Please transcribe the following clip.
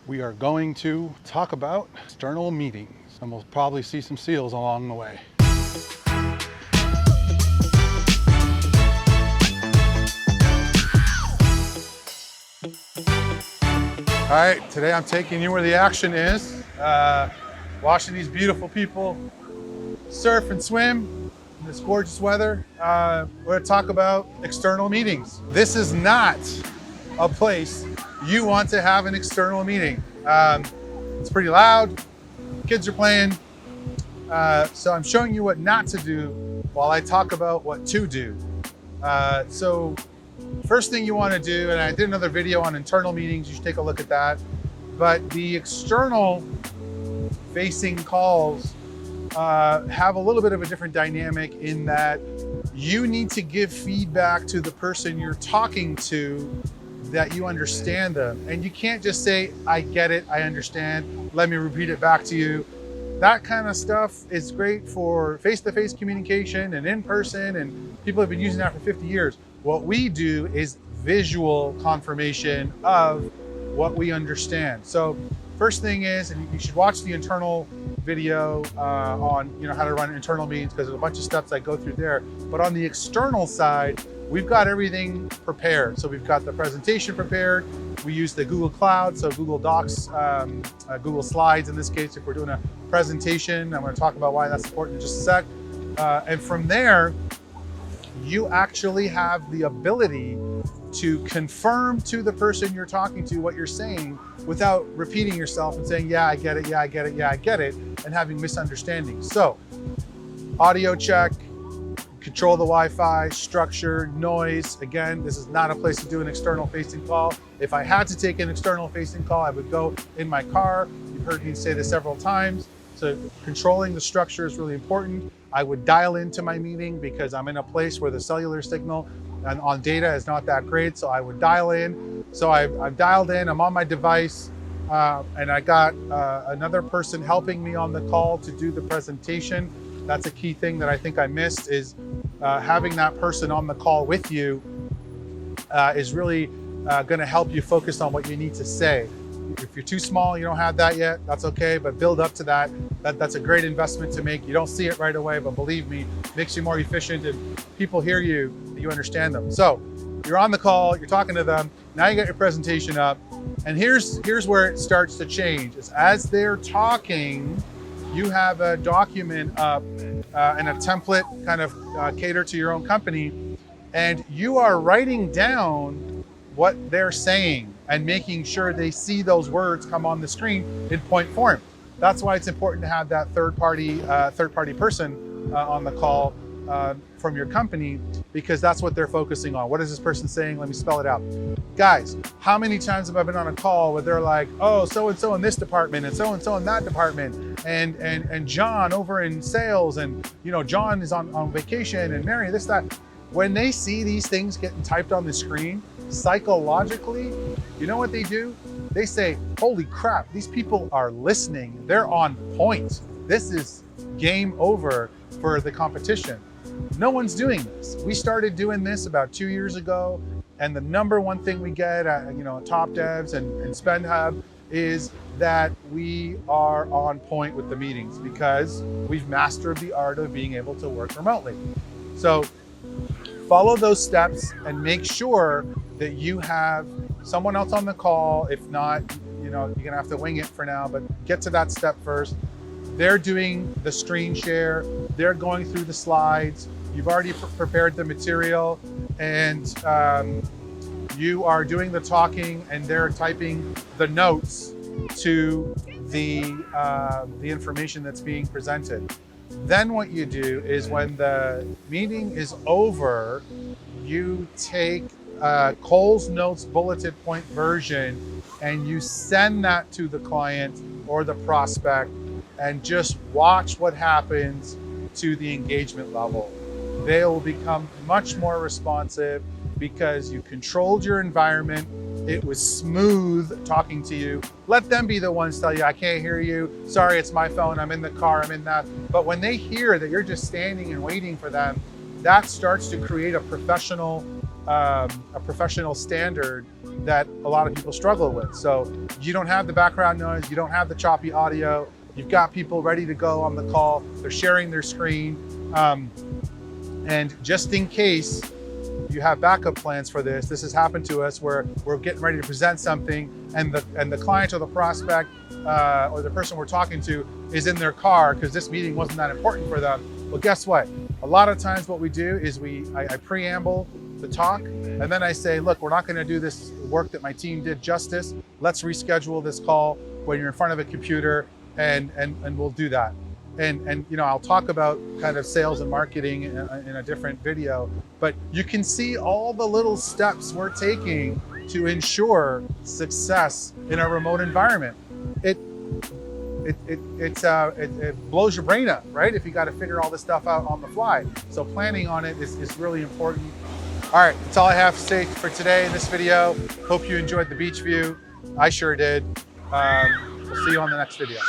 We are going to talk about external meetings, and we'll probably see some seals along the way. All right, today I'm taking you where the action is. Watching these beautiful people surf and swim in this gorgeous weather. We're going to talk about external meetings. This is not a place you want to have an external meeting. It's pretty loud, kids are playing, so I'm showing you what not to do while I talk about what to do. So first thing you want to do, and I did another video on internal meetings, you should take a look at that, but the external facing calls have a little bit of a different dynamic in that you need to give feedback to the person you're talking to that you understand them. And you can't just say, I get it, I understand, let me repeat it back to you. That kind of stuff is great for face-to-face communication and in person, and people have been using that for 50 years. What we do is visual confirmation of what we understand. So first thing is, and you should watch the internal video on how to run internal meetings, because there's a bunch of steps I go through there. But on the external side, we've got everything prepared. So we've got the presentation prepared. We use the Google Cloud, so Google Docs, Google Slides in this case, if we're doing a presentation. I'm going to talk about why that's important in just a sec. And from there, you actually have the ability to confirm to the person you're talking to what you're saying without repeating yourself and saying, yeah, I get it, yeah, I get it, yeah, I get it, and having misunderstandings. So audio check, control the Wi-Fi, structure, noise. Again, this is not a place to do an external facing call. If I had to take an external facing call, I would go in my car. You've heard me say this several times. So controlling the structure is really important. I would dial into my meeting because I'm in a place where the cellular signal and on data is not that great. So I would dial in. So I've dialed in, I'm on my device, and I got another person helping me on the call to do the presentation. That's a key thing that I think I missed, is having that person on the call with you is really going to help you focus on what you need to say. If you're too small, you don't have that yet, that's okay, but build up to that. That's a great investment to make. You don't see it right away, but believe me, it makes you more efficient, and people hear you, you understand them. So you're on the call, you're talking to them, now you get your presentation up, and here's where it starts to change. Is as they're talking, you have a document up and a template kind of catered to your own company, and you are writing down what they're saying and making sure they see those words come on the screen in point form. That's why it's important to have that third party person on the call from your company, because that's what they're focusing on. What is this person saying? Let me spell it out. Guys, how many times have I been on a call where they're like, oh, so-and-so in this department and so-and-so in that department, and John over in sales, and John is on vacation, and Mary this, that. When they see these things getting typed on the screen, psychologically, you know what they do? They say, holy crap, these people are listening. They're on point. This is game over for the competition. No one's doing this. We started doing this about 2 years ago, and the number one thing we get at Top Devs and Spend Hub is that we are on point with the meetings, because we've mastered the art of being able to work remotely. So follow those steps and make sure that you have someone else on the call. If not, you're gonna have to wing it for now, but get to that step first. They're doing the screen share, they're going through the slides, you've already prepared the material, and you are doing the talking, and they're typing the notes to the information that's being presented. Then what you do is, when the meeting is over, you take Cole's Notes bulleted point version and you send that to the client or the prospect, and just watch what happens to the engagement level. They will become much more responsive because you controlled your environment. It was smooth talking to you. Let them be the ones tell you, I can't hear you. Sorry, it's my phone. I'm in the car. I'm in that. But when they hear that you're just standing and waiting for them, that starts to create a professional a professional standard that a lot of people struggle with. So you don't have the background noise, you don't have the choppy audio, you've got people ready to go on the call, they're sharing their screen. And just in case you have backup plans for this, this has happened to us where we're getting ready to present something and the client or the prospect or the person we're talking to is in their car because this meeting wasn't that important for them. Well, guess what? A lot of times what we do is I preamble the talk, and then I say, look, we're not gonna do this work that my team did justice. Let's reschedule this call when you're in front of a computer and we'll do that. And you know, I'll talk about kind of sales and marketing in a different video, but you can see all the little steps we're taking to ensure success in a remote environment. It blows your brain up, right? If you got to figure all this stuff out on the fly. So planning on it is really important. All right, that's all I have to say for today in this video. Hope you enjoyed the beach view. I sure did. We'll see you on the next video.